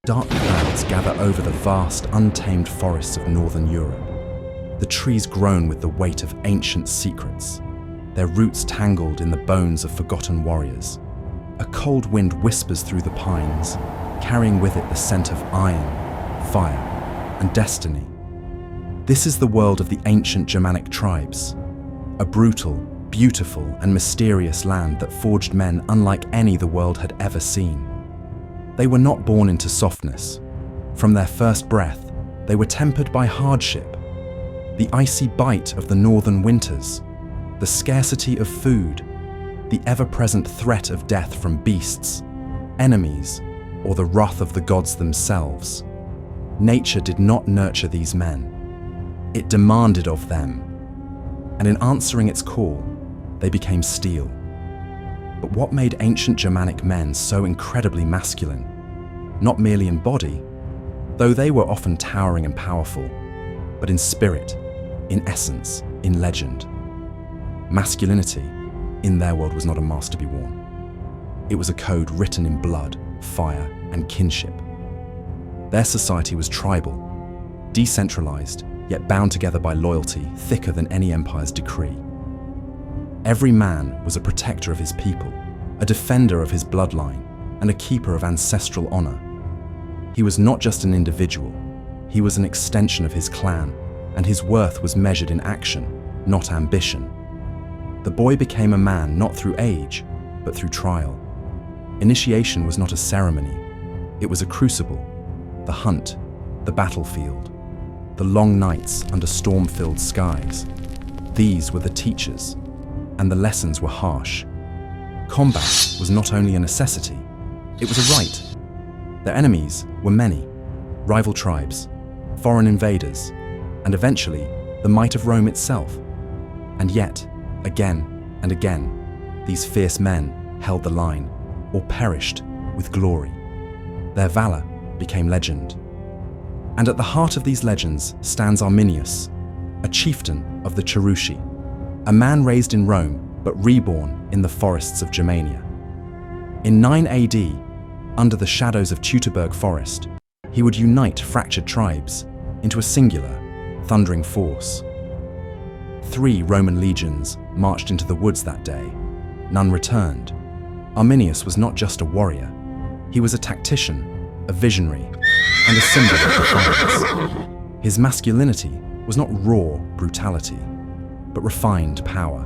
Dark clouds gather over the vast, untamed forests of northern Europe. The trees groan with the weight of ancient secrets, their roots tangled in the bones of forgotten warriors. A cold wind whispers through the pines, carrying with it the scent of iron, fire, and destiny. This is the world of the ancient Germanic tribes, a brutal, beautiful, and mysterious land that forged men unlike any the world had ever seen. They were not born into softness. From their first breath, they were tempered by hardship, the icy bite of the northern winters, the scarcity of food, the ever-present threat of death from beasts, enemies, or the wrath of the gods themselves. Nature did not nurture these men. It demanded of them, and in answering its call, they became steel. But what made ancient Germanic men so incredibly masculine? Not merely in body, though they were often towering and powerful, but in spirit, in essence, in legend. Masculinity, in their world, was not a mask to be worn. It was a code written in blood, fire, and kinship. Their society was tribal, decentralized, yet bound together by loyalty thicker than any empire's decree. Every man was a protector of his people, a defender of his bloodline, and a keeper of ancestral honor. He was not just an individual, he was an extension of his clan, and his worth was measured in action, not ambition. The boy became a man not through age, but through trial. Initiation was not a ceremony, it was a crucible, the hunt, the battlefield, the long nights under storm-filled skies. These were the teachers, and the lessons were harsh. Combat was not only a necessity, it was a right. Their enemies were many, rival tribes, foreign invaders, and eventually the might of Rome itself. And yet, again and again, these fierce men held the line, or perished with glory. Their valor became legend. And at the heart of these legends stands Arminius, a chieftain of the Cherushi, a man raised in Rome but reborn in the forests of Germania. In 9 AD, under the shadows of Teutoburg Forest, he would unite fractured tribes into a singular, thundering force. 3 Roman legions marched into the woods that day. None returned. Arminius was not just a warrior. He was a tactician, a visionary, and a symbol of defiance. His masculinity was not raw brutality, but refined power,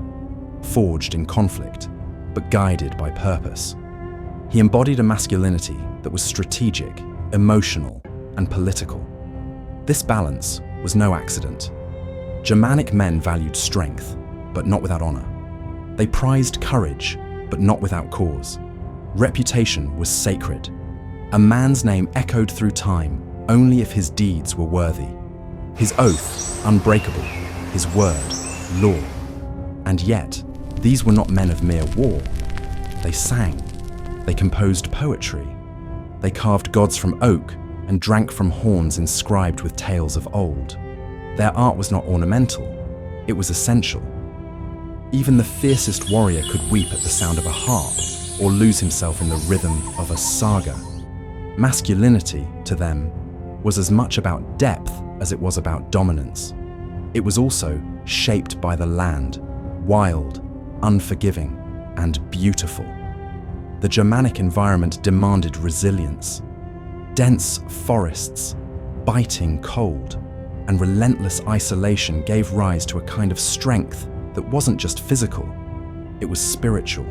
forged in conflict, but guided by purpose. He embodied a masculinity that was strategic, emotional, and political. This balance was no accident. Germanic men valued strength, but not without honor. They prized courage, but not without cause. Reputation was sacred. A man's name echoed through time only if his deeds were worthy. His oath, unbreakable. His word, law. And yet, these were not men of mere war. They sang. They composed poetry. They carved gods from oak and drank from horns inscribed with tales of old. Their art was not ornamental, it was essential. Even the fiercest warrior could weep at the sound of a harp or lose himself in the rhythm of a saga. Masculinity, to them, was as much about depth as it was about dominance. It was also shaped by the land, wild, unforgiving, and beautiful. The Germanic environment demanded resilience. Dense forests, biting cold, and relentless isolation gave rise to a kind of strength that wasn't just physical, it was spiritual.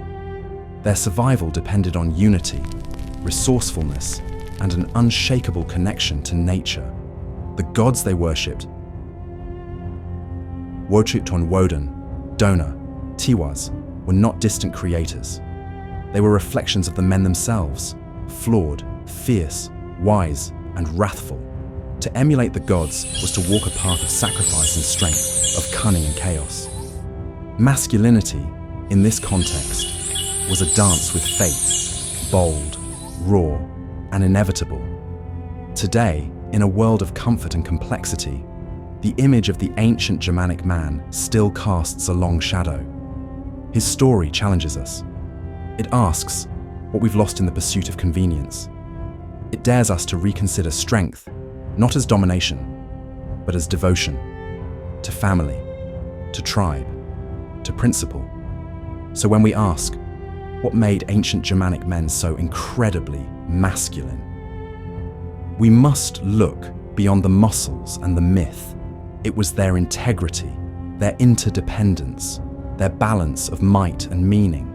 Their survival depended on unity, resourcefulness, and an unshakable connection to nature. The gods they worshipped, Wochut Woden, Dona, Tiwaz, were not distant creators. They were reflections of the men themselves, flawed, fierce, wise, and wrathful. To emulate the gods was to walk a path of sacrifice and strength, of cunning and chaos. Masculinity, in this context, was a dance with fate, bold, raw, and inevitable. Today, in a world of comfort and complexity, the image of the ancient Germanic man still casts a long shadow. His story challenges us. It asks what we've lost in the pursuit of convenience. It dares us to reconsider strength, not as domination, but as devotion, to family, to tribe, to principle. So when we ask, what made ancient Germanic men so incredibly masculine? We must look beyond the muscles and the myth. It was their integrity, their interdependence, their balance of might and meaning,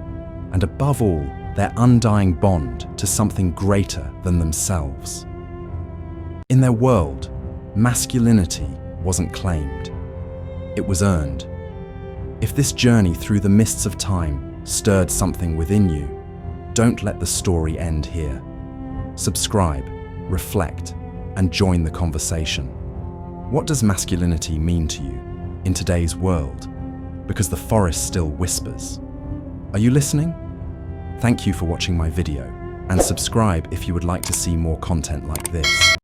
and above all, their undying bond to something greater than themselves. In their world, masculinity wasn't claimed. It was earned. If this journey through the mists of time stirred something within you, don't let the story end here. Subscribe, reflect, and join the conversation. What does masculinity mean to you in today's world? Because the forest still whispers. Are you listening? Thank you for watching my video, and subscribe if you would like to see more content like this.